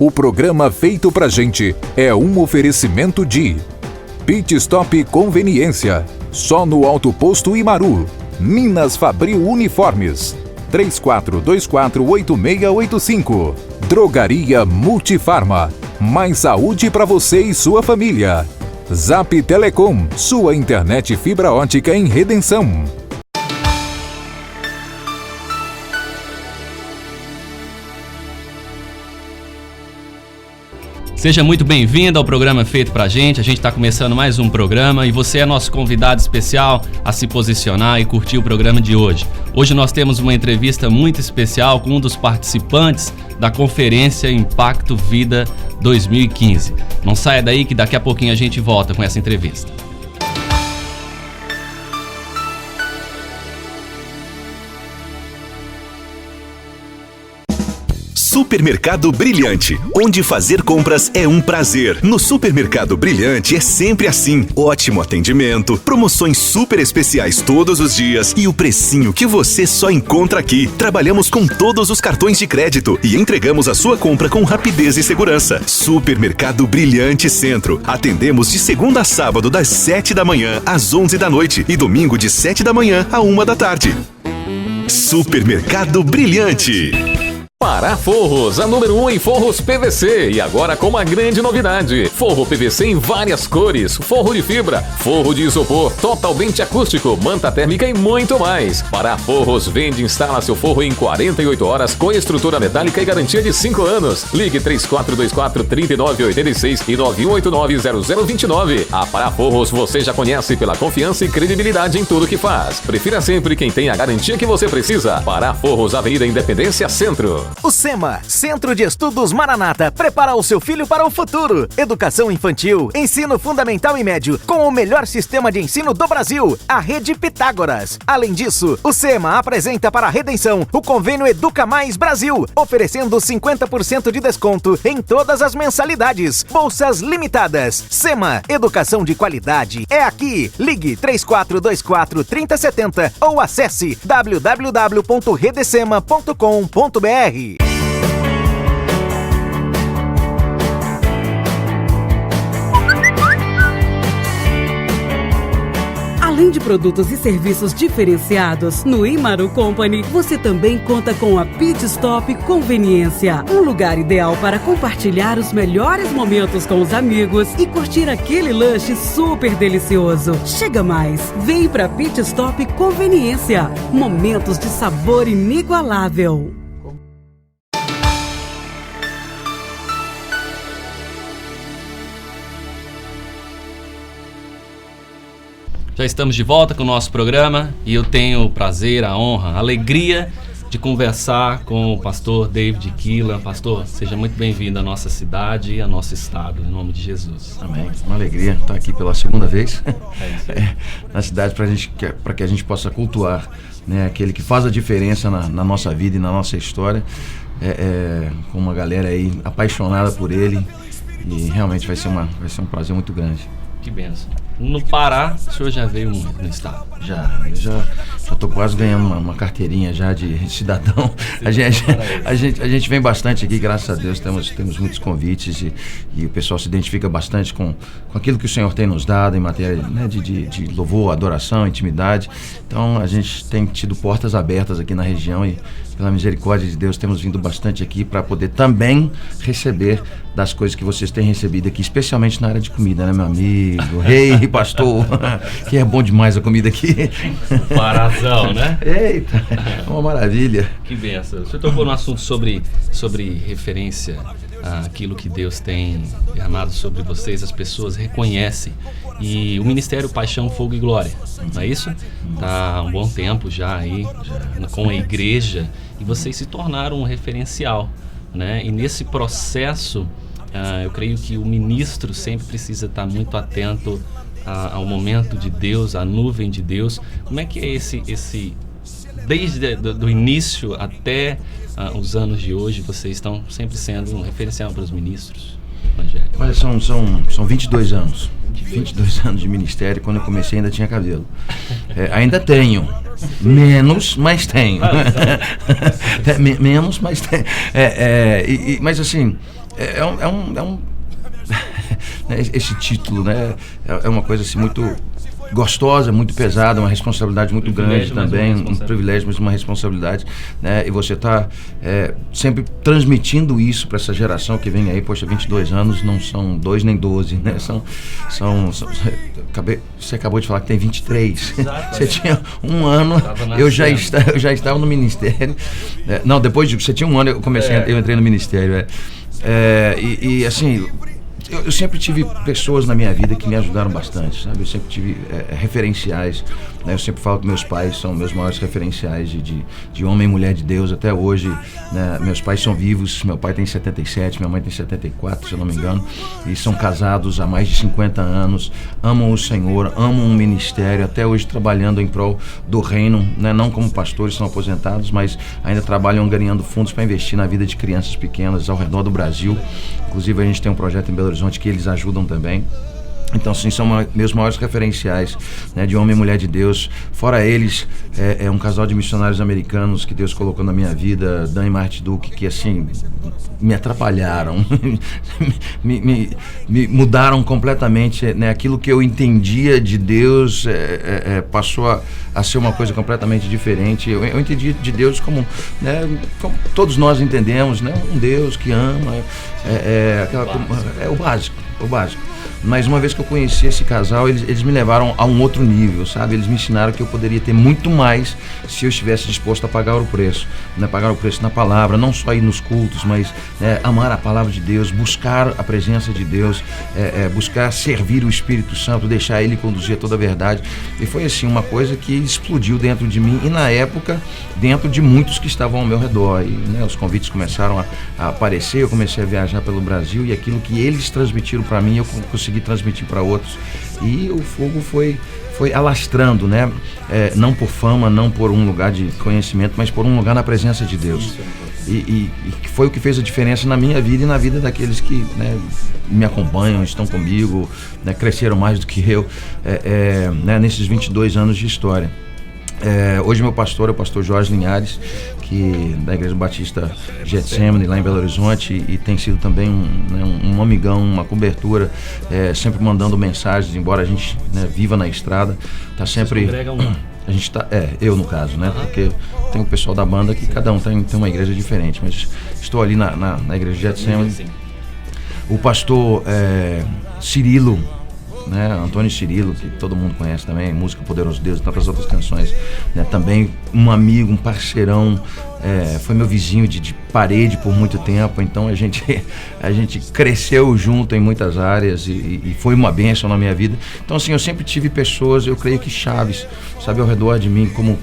O programa Feito Pra Gente é um oferecimento de Pit Stop Conveniência, só no Alto Posto Imaru. Minas Fabril Uniformes, 34248685. Drogaria Multifarma, mais saúde para você e sua família. Zap Telecom, sua internet fibra ótica em Redenção. Seja muito bem-vindo ao programa Feito Pra Gente. A gente está começando mais um programa e você é nosso convidado especial a se posicionar e curtir o programa de hoje. Hoje nós temos uma entrevista muito especial com um dos participantes da Conferência Impacto Vida 2015. Não saia daí que daqui a pouquinho a gente volta com essa entrevista. Supermercado Brilhante, onde fazer compras é um prazer. No Supermercado Brilhante é sempre assim. Ótimo atendimento, promoções super especiais todos os dias e o precinho que você só encontra aqui. Trabalhamos com todos os cartões de crédito e entregamos a sua compra com rapidez e segurança. Supermercado Brilhante Centro. Atendemos de segunda a sábado das 7 da manhã às 11 da noite e domingo de 7 da manhã à 1 da tarde. Supermercado Brilhante. Pará Forros, a número 1 em forros PVC e agora com uma grande novidade. Forro PVC em várias cores, forro de fibra, forro de isopor, totalmente acústico, manta térmica e muito mais. Pará Forros vende e instala seu forro em 48 horas com estrutura metálica e garantia de 5 anos. Ligue 3424-3986 e 9189-0029. A Pará Forros você já conhece pela confiança e credibilidade em tudo que faz. Prefira sempre quem tem a garantia que você precisa. Pará Forros, Avenida Independência Centro. O SEMA, Centro de Estudos Maranata, prepara o seu filho para o futuro. Educação infantil, ensino fundamental e médio, com o melhor sistema de ensino do Brasil, a Rede Pitágoras. Além disso, o SEMA apresenta para a Redenção o convênio Educa Mais Brasil, oferecendo 50% de desconto em todas as mensalidades. Bolsas limitadas. SEMA, educação de qualidade é aqui. Ligue 3424-3070 ou acesse www.redesema.com.br. Além de produtos e serviços diferenciados, no Imaru Company você também conta com a Pit Stop Conveniência, um lugar ideal para compartilhar os melhores momentos com os amigos e curtir aquele lanche super delicioso. Chega mais, vem pra Pit Stop Conveniência, momentos de sabor inigualável. Já estamos de volta com o nosso programa e eu tenho o prazer, a honra, a alegria de conversar com o pastor David Keelan. Pastor, seja muito bem-vindo à nossa cidade e ao nosso estado, em nome de Jesus. Amém. Uma alegria estar aqui pela segunda vez na cidade para que a gente possa cultuar, né, aquele que faz a diferença na nossa vida e na nossa história, com uma galera aí apaixonada por ele, e realmente vai ser um prazer muito grande. Que bênção. No Pará, o senhor já veio no estado? Já estou quase ganhando uma carteirinha já de cidadão. A gente vem bastante aqui, graças a Deus, temos muitos convites e o pessoal se identifica bastante com aquilo que o Senhor tem nos dado em matéria, né, de louvor, adoração, intimidade. Então a gente tem tido portas abertas aqui na região e, pela misericórdia de Deus, temos vindo bastante aqui para poder também receber das coisas que vocês têm recebido aqui, especialmente na área de comida, né, meu amigo? Rei, pastor, que é bom demais a comida aqui. Parazão, né? Eita, uma maravilha. Que benção. O senhor tocou no assunto sobre referência àquilo que Deus tem derramado sobre vocês, as pessoas reconhecem. E o Ministério Paixão, Fogo e Glória, não é isso? Está há um bom tempo já aí, com a igreja, e vocês se tornaram um referencial, né? E nesse processo, eu creio que o ministro sempre precisa estar muito atento ao momento de Deus, à nuvem de Deus. Como é que é esse desde do início até os anos de hoje, vocês estão sempre sendo um referencial para os ministros evangélicos? Olha, são 22 anos. 22 anos de ministério. Quando eu comecei ainda tinha cabelo. Ainda tenho. Menos, mas tenho. Menos, mas tenho. Mas assim, esse título, né? É uma coisa assim muito gostosa, muito pesada, uma responsabilidade muito grande também, um privilégio, mas uma responsabilidade, né? E você está sempre transmitindo isso para essa geração que vem aí. Poxa, 22 anos não são 2 nem 12, né? Você acabou de falar que tem 23. Exato, você tinha um ano, eu já estava no ministério. Não, depois de você tinha um ano, eu entrei no ministério. E assim, eu sempre tive pessoas na minha vida que me ajudaram bastante, sabe? Eu sempre tive referenciais, né? Eu sempre falo que meus pais são meus maiores referenciais de homem e mulher de Deus até hoje, né? Meus pais são vivos, meu pai tem 77, minha mãe tem 74, se eu não me engano, e são casados há mais de 50 anos, amam o Senhor, amam o ministério, até hoje trabalhando em prol do reino, né? Não como pastores, são aposentados, mas ainda trabalham ganhando fundos para investir na vida de crianças pequenas ao redor do Brasil. Inclusive a gente tem um projeto em Belo Horizonte que eles ajudam também. Então, sim, são meus maiores referenciais, né, de homem e mulher de Deus. Fora eles, um casal de missionários americanos que Deus colocou na minha vida, Dan e Marty Duke, que assim, me atrapalharam, me mudaram completamente, né, aquilo que eu entendia de Deus passou a ser uma coisa completamente diferente. Eu entendi de Deus como todos nós entendemos, né, um Deus que ama, o básico. Mas uma vez que eu conheci esse casal, eles me levaram a um outro nível, sabe? Eles me ensinaram que eu poderia ter muito mais se eu estivesse disposto a pagar o preço, né? Pagar o preço na palavra, não só ir nos cultos, mas amar a palavra de Deus, buscar a presença de Deus, buscar servir o Espírito Santo, deixar Ele conduzir a toda a verdade. E foi assim, uma coisa que explodiu dentro de mim e na época, dentro de muitos que estavam ao meu redor. E, né, os convites começaram a aparecer, eu comecei a viajar pelo Brasil e aquilo que eles transmitiram para mim, eu consegui transmitir para outros, e o fogo foi alastrando, né? Não por fama, não por um lugar de conhecimento, mas por um lugar na presença de Deus. E foi o que fez a diferença na minha vida e na vida daqueles que, né, me acompanham, estão comigo, né, cresceram mais do que eu, né, nesses 22 anos de história. Hoje meu pastor é o pastor Jorge Linhares, que da Igreja Batista Getsemane, lá em Belo Horizonte, e tem sido também um amigão, uma cobertura, sempre mandando mensagens, embora a gente, né, viva na estrada, tá sempre... A gente tá, eu no caso, né? Porque tem o pessoal da banda que cada um tem uma igreja diferente, mas estou ali na Igreja Getsemane. O pastor Cirilo, né, Antônio Cirilo, que todo mundo conhece também, música Poderoso Deus e tantas outras canções, né, também um amigo, um parceirão, foi meu vizinho de parede por muito tempo, então a gente cresceu junto em muitas áreas e foi uma bênção na minha vida. Então assim, eu sempre tive pessoas, eu creio que chaves, sabe, ao redor de mim, como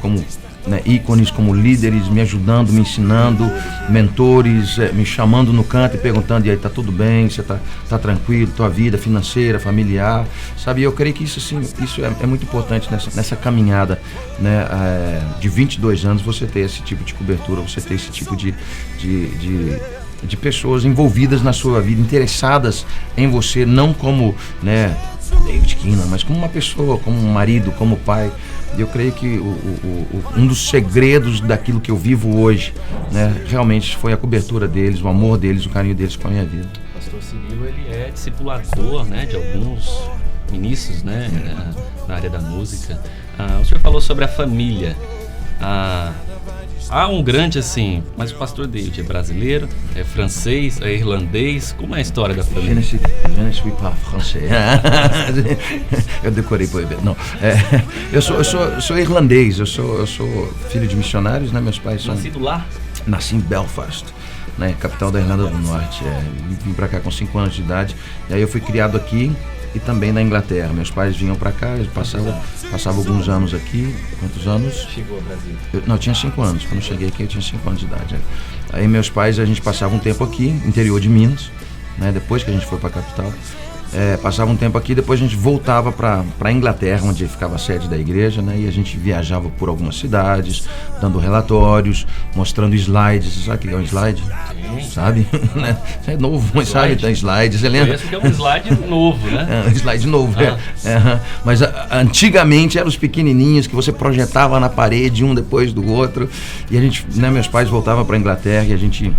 né, ícones, como líderes, me ajudando, me ensinando, mentores, me chamando no canto e perguntando: e aí, tá tudo bem? Você tá tranquilo? Tua vida financeira, familiar, sabe? Eu creio que isso é muito importante nessa caminhada, né, de 22 anos, você ter esse tipo de cobertura, você ter esse tipo de pessoas envolvidas na sua vida, interessadas em você, não como, né, David Kina, mas como uma pessoa, como um marido, como pai. Eu creio que um dos segredos daquilo que eu vivo hoje, né, realmente foi a cobertura deles, o amor deles, o carinho deles com a minha vida. O pastor Cirilo, ele é discipulador, né, de alguns ministros, né, na área da música. O senhor falou sobre a família. Há um grande assim, mas o pastor David é brasileiro, é francês, é irlandês. Como é a história da família? Je ne suis pas français. Eu decorei por aí. Não, eu sou irlandês, eu sou filho de missionários, né? Meus pais são... Nascido lá? Nasci em Belfast, né? Capital da Irlanda do Norte. Vim pra cá com 5 anos de idade, e aí eu fui criado aqui e também na Inglaterra. Meus pais vinham para cá, eles passavam alguns anos aqui. Quantos anos? Chegou ao Brasil? Eu tinha 5 anos. Quando eu cheguei aqui, eu tinha 5 anos de idade. Aí meus pais, a gente passava um tempo aqui, interior de Minas, né? Depois que a gente foi para a capital. Passava um tempo aqui, depois a gente voltava para a Inglaterra, onde ficava a sede da igreja, né? E a gente viajava por algumas cidades, dando relatórios, mostrando slides. Sabe o que é um slide? Sim. Sabe? Você é novo, mas sabe, tem slide, você lembra? Conheço que é um slide novo, né? Um slide novo, Mas antigamente eram os pequenininhos que você projetava na parede, um depois do outro. E a gente, né, meus pais voltavam para a Inglaterra e a gente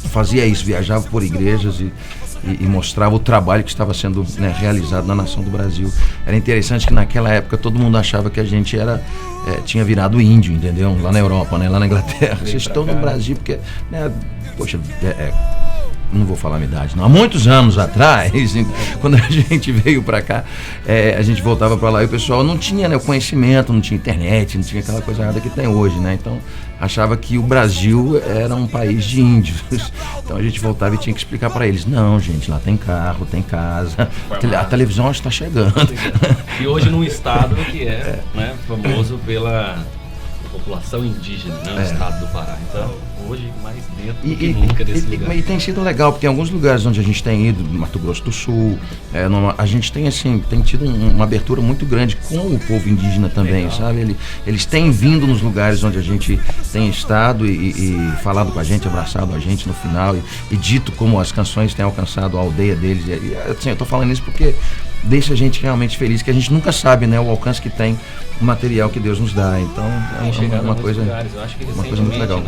fazia isso, viajava por igrejas e mostrava o trabalho que estava sendo, né, realizado na nação do Brasil. Era interessante que naquela época todo mundo achava que a gente tinha virado índio, entendeu? Lá na Europa, né? Lá na Inglaterra. Vocês estão no Brasil porque, né, poxa, não vou falar a minha idade, não. Há muitos anos atrás, quando a gente veio para cá, a gente voltava para lá e o pessoal não tinha, né, o conhecimento, não tinha internet, não tinha aquela coisa nada que tem hoje, né? Então achava que o Brasil era um país de índios. Então a gente voltava e tinha que explicar para eles: não, gente, lá tem carro, tem casa, a televisão está chegando. E hoje num estado que né, famoso pela população indígena, né, o estado do Pará. Então, hoje mais dentro do que nunca desse lugar. E tem sido legal, porque em alguns lugares onde a gente tem ido, Mato Grosso do Sul, a gente tem tido uma abertura muito grande com o povo indígena também, legal. Sabe? Eles têm vindo nos lugares onde a gente tem estado e falado com a gente, abraçado a gente no final e dito como as canções têm alcançado a aldeia deles. E assim, eu tô falando isso porque deixa a gente realmente feliz, que a gente nunca sabe, né, o alcance que tem o material que Deus nos dá. Então é uma coisa, eu acho que uma coisa muito legal.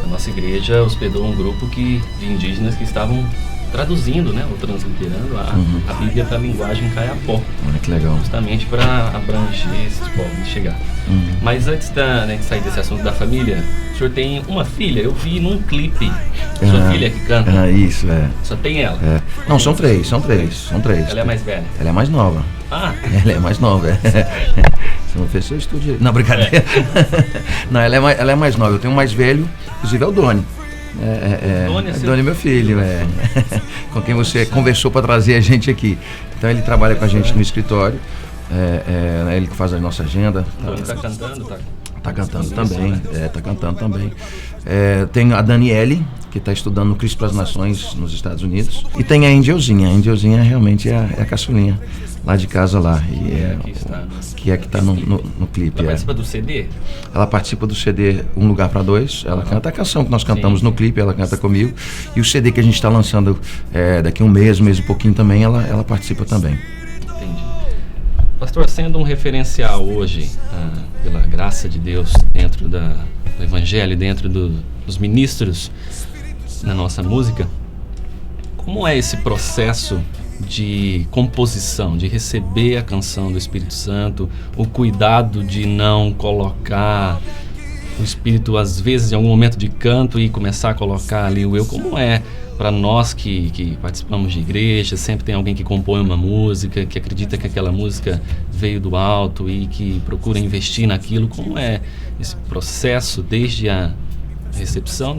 A nossa igreja hospedou um grupo de indígenas que estavam traduzindo, né, ou transliterando a Bíblia para a linguagem caiapó. Que legal. Justamente para abranger esses povos e chegar. Mas antes de sair desse assunto da família, o senhor tem uma filha, eu vi num clipe, sua filha que canta. Isso, Só tem ela? Não, são três. Ela é mais velha? Ela é mais nova. Ela é mais nova, Você não fez seu estudo. Não, brincadeira. Não, ela é mais nova. Eu tenho um mais velho, inclusive é o Doni. Doni, meu filho, com quem você conversou para trazer a gente aqui. Então ele trabalha com a gente no escritório, ele que faz a nossa agenda. Doni está cantando, Tá cantando também. Tem a Daniele, que está estudando no Cristo para as Nações nos Estados Unidos. E tem a Indiozinha. A Indiozinha realmente é a caçulinha lá de casa lá. Que está no clipe. Ela participa do CD? Ela participa do CD Um Lugar para Dois. Ela canta a canção que nós cantamos no clipe, ela canta comigo. E o CD que a gente está lançando daqui um mês e pouquinho também, ela participa também. Entendi. Pastor, sendo um referencial hoje, pela graça de Deus, dentro do Evangelho, dentro dos ministros na nossa música, como é esse processo de composição, de receber a canção do Espírito Santo, o cuidado de não colocar o Espírito, às vezes, em algum momento de canto e começar a colocar ali o eu? Como é para nós que participamos de igreja, sempre tem alguém que compõe uma música, que acredita que aquela música veio do alto e que procura investir naquilo? Como é esse processo desde a recepção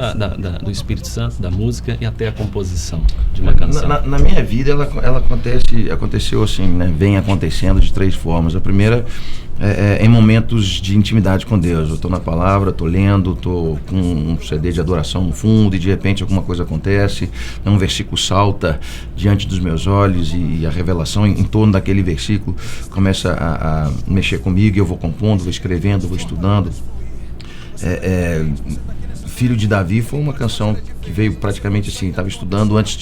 do Espírito Santo, da música e até a composição de uma canção? Na minha vida ela aconteceu assim, né? Vem acontecendo de três formas. A primeira em momentos de intimidade com Deus. Eu estou na palavra, estou lendo, estou com um CD de adoração no fundo e de repente alguma coisa acontece, um versículo salta diante dos meus olhos e a revelação em torno daquele versículo começa a mexer comigo e eu vou compondo, vou escrevendo, vou estudando. Filho de Davi foi uma canção que veio praticamente assim, estava estudando antes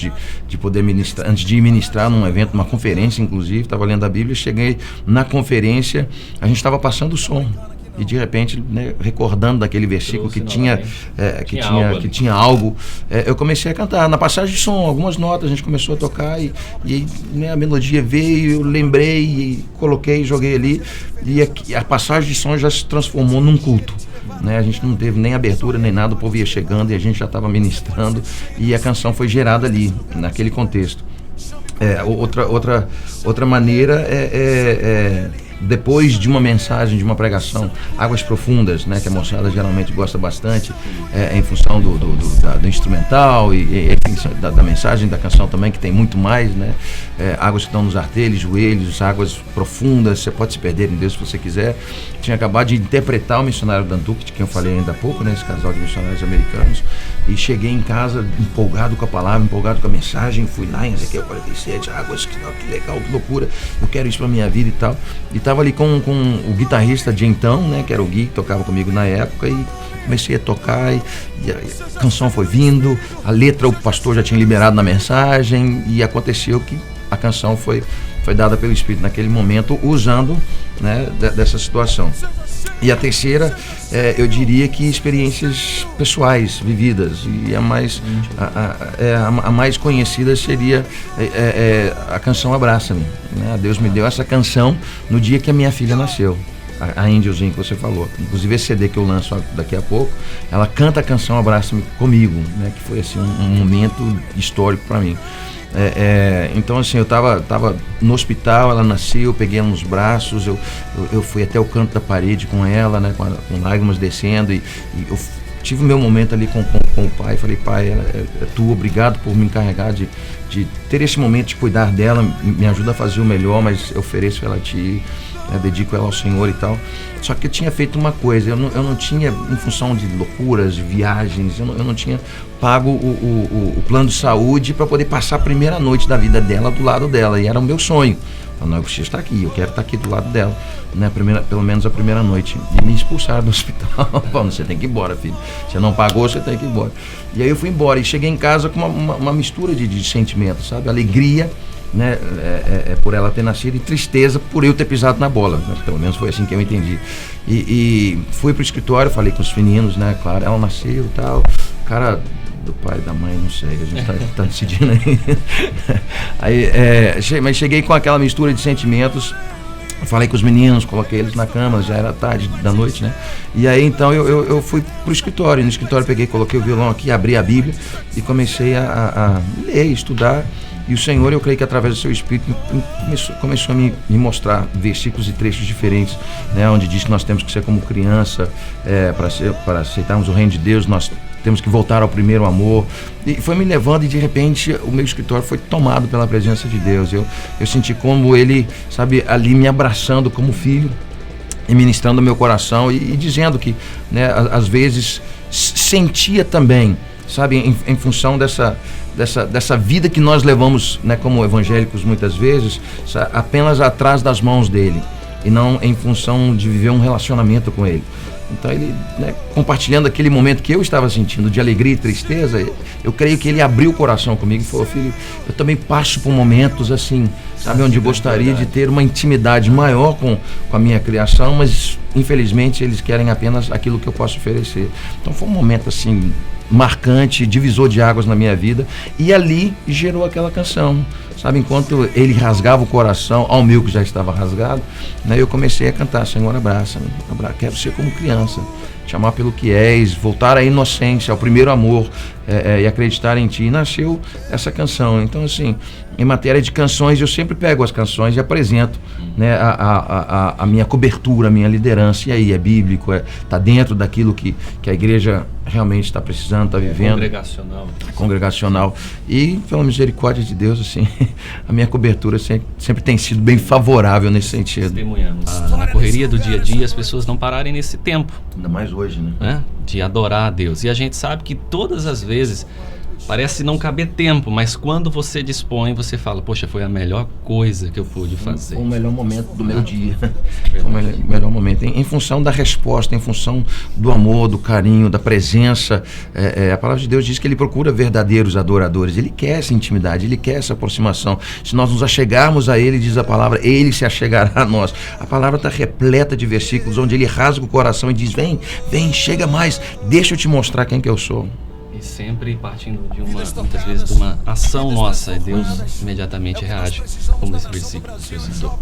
de poder ministrar, antes de ir ministrar num evento, numa conferência inclusive, estava lendo a Bíblia, cheguei na conferência, a gente estava passando o som e de repente, né, recordando daquele versículo que tinha algo, eu comecei a cantar, na passagem de som, algumas notas, a gente começou a tocar e né, a melodia veio, eu lembrei e coloquei, joguei ali e a passagem de som já se transformou num culto. Né, a gente não teve nem abertura nem nada, o povo ia chegando e a gente já estava ministrando e a canção foi gerada ali, naquele contexto. Outra maneira depois de uma mensagem, de uma pregação, Águas Profundas, né, que a moçada geralmente gosta bastante, em função do instrumental e da mensagem da canção também, que tem muito mais, né, águas que estão nos artelhos, joelhos, águas profundas, você pode se perder em Deus se você quiser. Tinha acabado de interpretar o Missionário Dantuk, de quem eu falei ainda há pouco, né, esse casal de missionários americanos, e cheguei em casa empolgado com a palavra, empolgado com a mensagem, fui lá em Ezequiel 47, águas, que legal, que loucura, eu quero isso pra minha vida e tal. E estava ali com o guitarrista de então, né, que era o Gui, que tocava comigo na época, e comecei a tocar e a canção foi vindo, a letra o pastor já tinha liberado na mensagem e aconteceu que a canção foi dada pelo Espírito naquele momento, usando, né, dessa situação. E a terceira, eu diria que experiências pessoais, vividas. E a mais conhecida seria a canção Abraça-me. Né? Deus me deu essa canção no dia que a minha filha nasceu. A Angelzinha que você falou. Inclusive esse CD que eu lanço daqui a pouco, ela canta a canção Abraça-me comigo, né? Que foi assim, um momento histórico para mim. Então assim, eu tava no hospital, ela nasceu, eu peguei ela nos braços, eu fui até o canto da parede com ela, né, com lágrimas descendo, e eu tive o meu momento ali com o pai. Falei: pai, é tu, obrigado por me encarregar de ter esse momento de cuidar dela, me ajuda a fazer o melhor, mas eu ofereço ela a ti, dedico ela ao Senhor e tal. Só que eu tinha feito uma coisa, eu não tinha, em função de loucuras, de viagens, eu não tinha pago o plano de saúde para poder passar a primeira noite da vida dela do lado dela, e era o meu sonho. Eu preciso estar aqui, eu quero estar aqui do lado dela, né? Pelo menos a primeira noite. E me expulsaram do hospital. Falando: você tem que ir embora, filho. Você não pagou, você tem que ir embora. E aí eu fui embora e cheguei em casa com uma mistura de sentimentos, sabe? Alegria, né? Por ela ter nascido, e tristeza por eu ter pisado na bola. Pelo menos foi assim que eu entendi. E fui pro escritório, falei com os meninos, né? Claro, ela nasceu e tal. Cara, do pai, da mãe, não sei, a gente tá decidindo aí. Mas cheguei com aquela mistura de sentimentos, falei com os meninos, coloquei eles na cama, já era tarde da noite, né? E aí então eu fui pro escritório. No escritório coloquei o violão aqui, abri a Bíblia e comecei a ler, estudar. E o Senhor, eu creio que através do seu Espírito começou a me mostrar versículos e trechos diferentes, né? Onde diz que nós temos que ser como criança, para aceitarmos o reino de Deus, nós temos que voltar ao primeiro amor. E foi me levando, e de repente o meu escritório foi tomado pela presença de Deus. Eu senti como Ele, sabe, ali me abraçando como filho e ministrando o meu coração e dizendo que, né, às vezes sentia também, sabe, em função dessa vida que nós levamos, né, como evangélicos muitas vezes, apenas atrás das mãos dele, e não em função de viver um relacionamento com ele. Então ele, né, compartilhando aquele momento que eu estava sentindo de alegria e tristeza, eu creio que ele abriu o coração comigo e falou: filho, eu também passo por momentos assim, sabe, onde eu gostaria de ter uma intimidade maior com a minha criação, mas infelizmente eles querem apenas aquilo que eu posso oferecer. Então foi um momento assim marcante, divisor de águas na minha vida, e ali gerou aquela canção, sabe, enquanto ele rasgava o coração ao meu que já estava rasgado, né, eu comecei a cantar: Senhor, abraça-me, quero ser como criança, te amar pelo que és, voltar à inocência, ao primeiro amor, e acreditar em ti. E nasceu essa canção. Então assim, em matéria de canções, eu sempre pego as canções e apresento, né, a minha cobertura, a minha liderança. E aí, é bíblico, tá dentro daquilo que a igreja realmente está precisando, está vivendo. Congregacional. E pela misericórdia de Deus, assim, a minha cobertura sempre tem sido bem favorável nesse sentido. Testemunhamos. Na correria do dia a dia, as pessoas não pararem nesse tempo. Ainda mais hoje, né? De adorar a Deus. E a gente sabe que todas as vezes parece não caber tempo, mas quando você dispõe, você fala: poxa, foi a melhor coisa que eu pude fazer. Foi o melhor momento do meu dia. Foi o melhor momento. Em função da resposta, em função do amor, do carinho, da presença. A palavra de Deus diz que Ele procura verdadeiros adoradores. Ele quer essa intimidade, Ele quer essa aproximação. Se nós nos achegarmos a Ele, diz a palavra, Ele se achegará a nós. A palavra está repleta de versículos onde Ele rasga o coração e diz: vem, chega mais, deixa eu te mostrar quem que eu sou. E sempre partindo muitas vezes de uma ação nossa, e Deus imediatamente reage, como esse versículo que o senhor citou.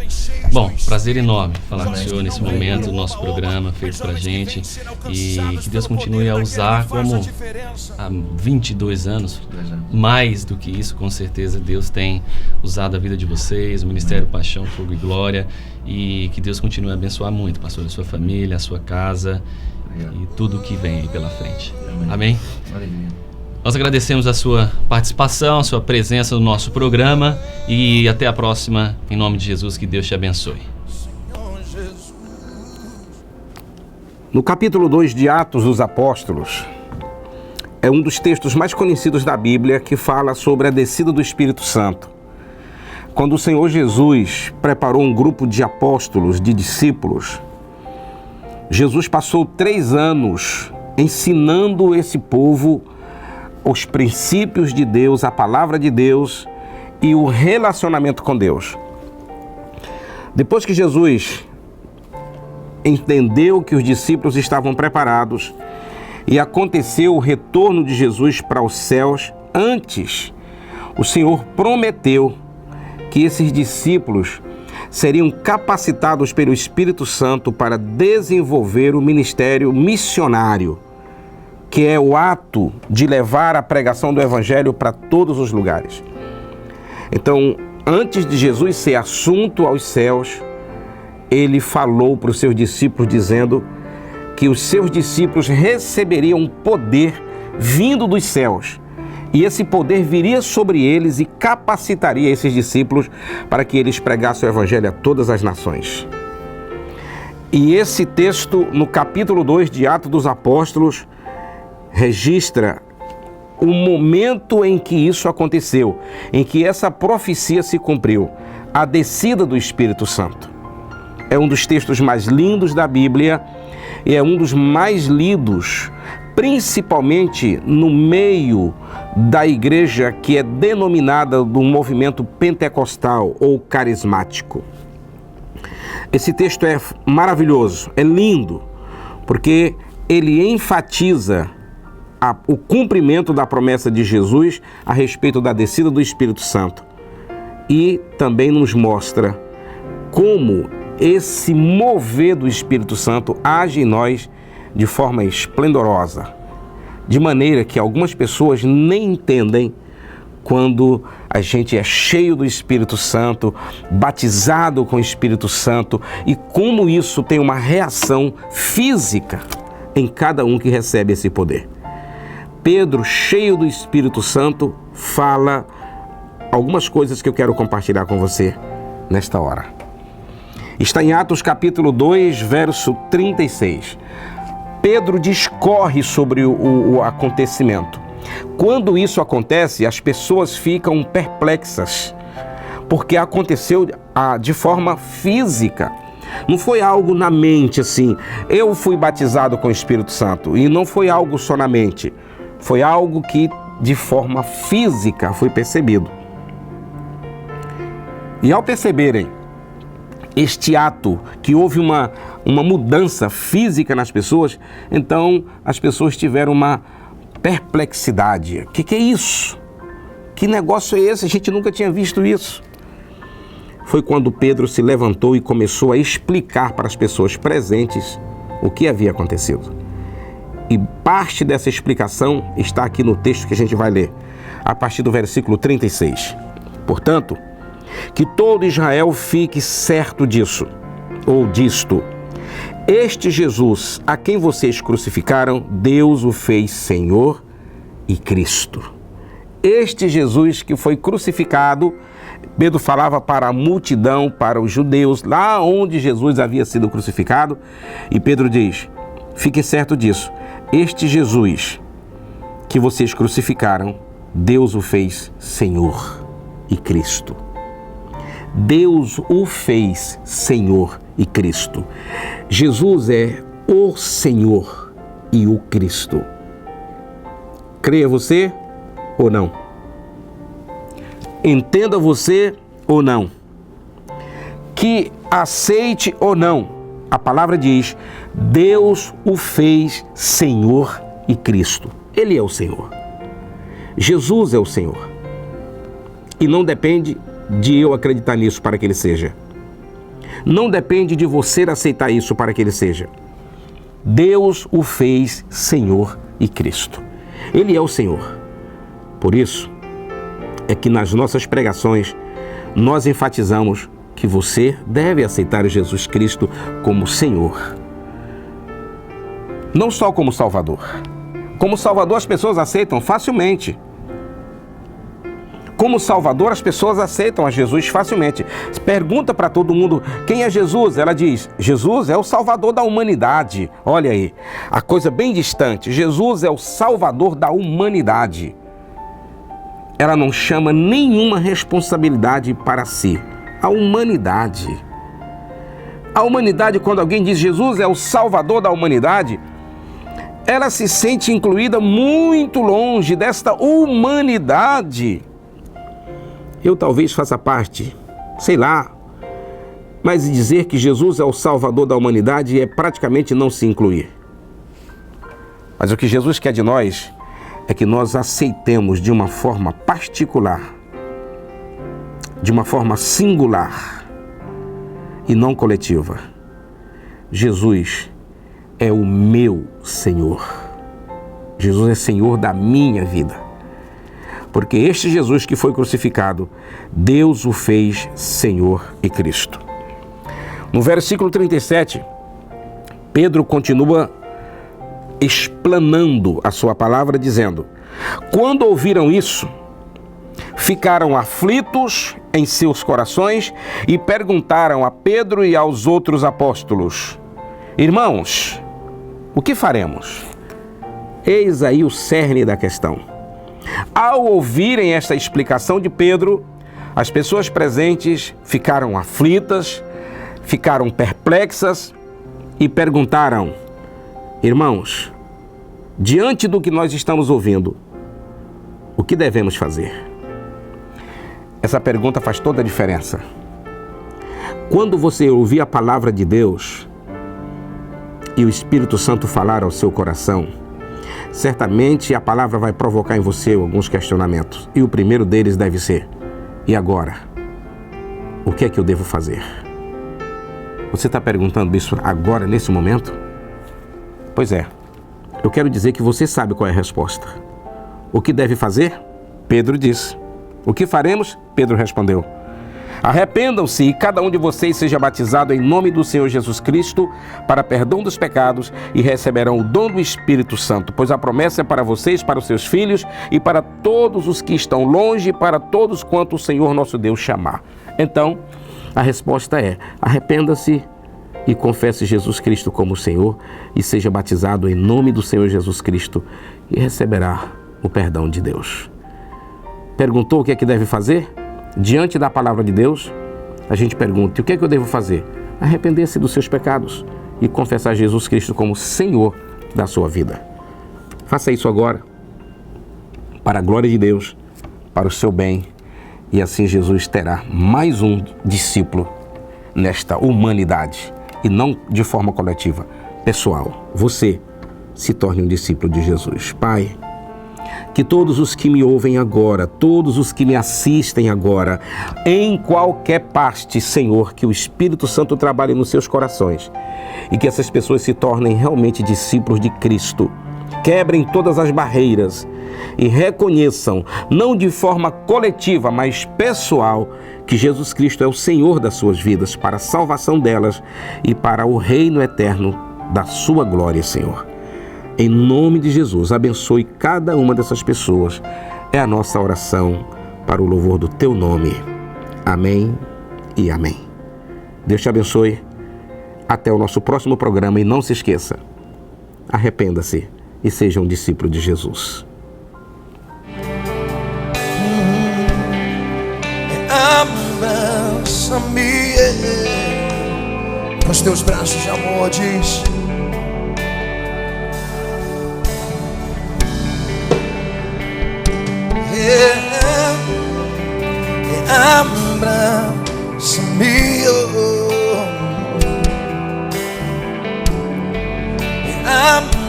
Bom, prazer enorme falar com o senhor nesse momento, do nosso programa feito pra gente, e que Deus continue a usar, como há 22 anos, mais do que isso, com certeza Deus tem usado a vida de vocês, o Ministério Paixão, Fogo e Glória, e que Deus continue a abençoar muito, pastor, a sua família, a sua casa, e tudo que vem aí pela frente. Amém? Nós agradecemos a sua participação, a sua presença no nosso programa, e até a próxima, em nome de Jesus, que Deus te abençoe. No capítulo 2 de Atos dos Apóstolos, é um dos textos mais conhecidos da Bíblia, que fala sobre a descida do Espírito Santo. Quando o Senhor Jesus preparou um grupo de apóstolos, de discípulos, Jesus passou 3 anos ensinando esse povo os princípios de Deus, a palavra de Deus e o relacionamento com Deus. Depois que Jesus entendeu que os discípulos estavam preparados e aconteceu o retorno de Jesus para os céus. Antes, o Senhor prometeu que esses discípulos seriam capacitados pelo Espírito Santo para desenvolver o ministério missionário, que é o ato de levar a pregação do Evangelho para todos os lugares. Então, antes de Jesus ser assunto aos céus, ele falou para os seus discípulos dizendo que os seus discípulos receberiam poder vindo dos céus. E esse poder viria sobre eles e capacitaria esses discípulos para que eles pregassem o Evangelho a todas as nações. E esse texto, no capítulo 2 de Atos dos Apóstolos, registra o momento em que isso aconteceu, em que essa profecia se cumpriu, a descida do Espírito Santo. É um dos textos mais lindos da Bíblia e é um dos mais lidos, principalmente no meio da igreja que é denominada do movimento pentecostal ou carismático. Esse texto é maravilhoso, é lindo, porque ele enfatiza o cumprimento da promessa de Jesus a respeito da descida do Espírito Santo e também nos mostra como esse mover do Espírito Santo age em nós de forma esplendorosa, de maneira que algumas pessoas nem entendem quando a gente é cheio do Espírito Santo, batizado com o Espírito Santo, e como isso tem uma reação física em cada um que recebe esse poder. Pedro, cheio do Espírito Santo, fala algumas coisas que eu quero compartilhar com você nesta hora. Está em Atos capítulo 2, verso 36. Pedro discorre sobre o acontecimento. Quando isso acontece, as pessoas ficam perplexas, porque aconteceu de forma física. Não foi algo na mente assim. Eu fui batizado com o Espírito Santo, e não foi algo só na mente. Foi algo que de forma física foi percebido. E ao perceberem este ato, que houve uma mudança física nas pessoas, então as pessoas tiveram uma perplexidade. O que é isso? Que negócio é esse? A gente nunca tinha visto isso. Foi quando Pedro se levantou e começou a explicar para as pessoas presentes o que havia acontecido. E parte dessa explicação está aqui no texto que a gente vai ler, a partir do versículo 36. Portanto, que todo Israel fique certo disso, ou disto: este Jesus, a quem vocês crucificaram, Deus o fez Senhor e Cristo. Este Jesus que foi crucificado, Pedro falava para a multidão, para os judeus, lá onde Jesus havia sido crucificado, e Pedro diz: fique certo disso, este Jesus que vocês crucificaram, Deus o fez Senhor e Cristo. Deus o fez Senhor e Cristo. Jesus é o Senhor e o Cristo. Creia você ou não? Entenda você ou não? Que aceite ou não, a palavra diz: Deus o fez Senhor e Cristo. Ele é o Senhor. Jesus é o Senhor. E não depende de eu acreditar nisso para que ele seja. Não depende de você aceitar isso para que ele seja. Deus o fez Senhor e Cristo. Ele é o Senhor. Por isso é que nas nossas pregações nós enfatizamos que você deve aceitar Jesus Cristo como Senhor. Não só como Salvador. Como Salvador as pessoas aceitam facilmente. Como Salvador, as pessoas aceitam a Jesus facilmente. Pergunta para todo mundo: quem é Jesus? Ela diz: Jesus é o Salvador da humanidade. Olha aí, a coisa bem distante. Jesus é o Salvador da humanidade. Ela não chama nenhuma responsabilidade para si. A humanidade. A humanidade, quando alguém diz Jesus é o Salvador da humanidade, ela se sente incluída muito longe desta humanidade. Eu talvez faça parte, sei lá, Mas dizer que Jesus é o Salvador da humanidade é praticamente não se incluir. Mas o que Jesus quer de nós é que nós aceitemos de uma forma particular, de uma forma singular e não coletiva. Jesus é o meu Senhor. Jesus é Senhor da minha vida. Porque este Jesus que foi crucificado, Deus o fez Senhor e Cristo. No versículo 37, Pedro continua explanando a sua palavra, dizendo: quando ouviram isso, ficaram aflitos em seus corações e perguntaram a Pedro e aos outros apóstolos: irmãos, o que faremos? Eis aí o cerne da questão. Ao ouvirem esta explicação de Pedro, as pessoas presentes ficaram aflitas, ficaram perplexas e perguntaram: irmãos, diante do que nós estamos ouvindo, o que devemos fazer? Essa pergunta faz toda a diferença. Quando você ouvir a palavra de Deus e o Espírito Santo falar ao seu coração, certamente a palavra vai provocar em você alguns questionamentos. E o primeiro deles deve ser: e agora? O que é que eu devo fazer? Você está perguntando isso agora, nesse momento? Pois é, eu quero dizer que você sabe qual é a resposta. O que deve fazer? Pedro disse. O que faremos? Pedro respondeu: arrependam-se e cada um de vocês seja batizado em nome do Senhor Jesus Cristo para perdão dos pecados e receberão o dom do Espírito Santo, pois a promessa é para vocês, para os seus filhos e para todos os que estão longe, para todos quanto o Senhor nosso Deus chamar. Então, a resposta é: arrependa-se e confesse Jesus Cristo como Senhor e seja batizado em nome do Senhor Jesus Cristo e receberá o perdão de Deus. Perguntou o que é que deve fazer? Diante da palavra de Deus, a gente pergunta: o que é que eu devo fazer? Arrepender-se dos seus pecados e confessar Jesus Cristo como Senhor da sua vida. Faça isso agora, para a glória de Deus, para o seu bem, e assim Jesus terá mais um discípulo nesta humanidade, e não de forma coletiva, pessoal. Você se torne um discípulo de Jesus. Pai, que todos os que me ouvem agora, todos os que me assistem agora, em qualquer parte, Senhor, que o Espírito Santo trabalhe nos seus corações e que essas pessoas se tornem realmente discípulos de Cristo. Quebrem todas as barreiras e reconheçam, não de forma coletiva, mas pessoal, que Jesus Cristo é o Senhor das suas vidas, para a salvação delas e para o reino eterno da sua glória, Senhor. Em nome de Jesus, abençoe cada uma dessas pessoas. É a nossa oração para o louvor do teu nome. Amém e amém. Deus te abençoe. Até o nosso próximo programa e não se esqueça, arrependa-se e seja um discípulo de Jesus. Abraça-me com os teus braços de amor, diz. Abraça-me,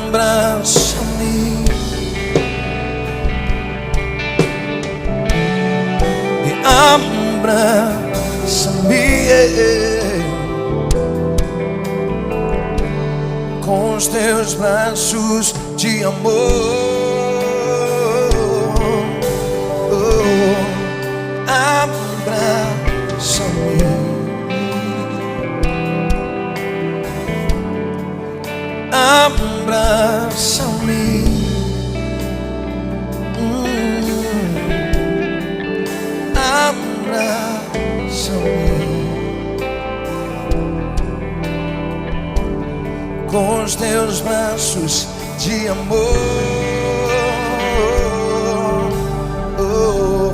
abraça-me, abraça-me com os teus braços de amor. Abraça-me, abraça-me, abraça-me com os teus braços de amor.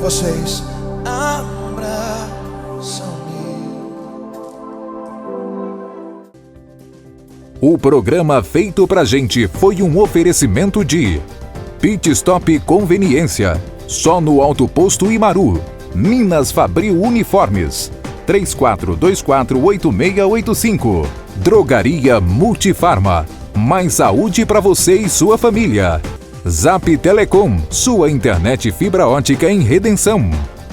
Vocês O programa Feito Pra Gente foi um oferecimento de Pit Stop Conveniência, só no Alto Posto Imaru, Minas Fabril Uniformes, 34248685. Drogaria Multifarma. Mais saúde para você e sua família. Zap Telecom, sua internet fibra ótica em Redenção.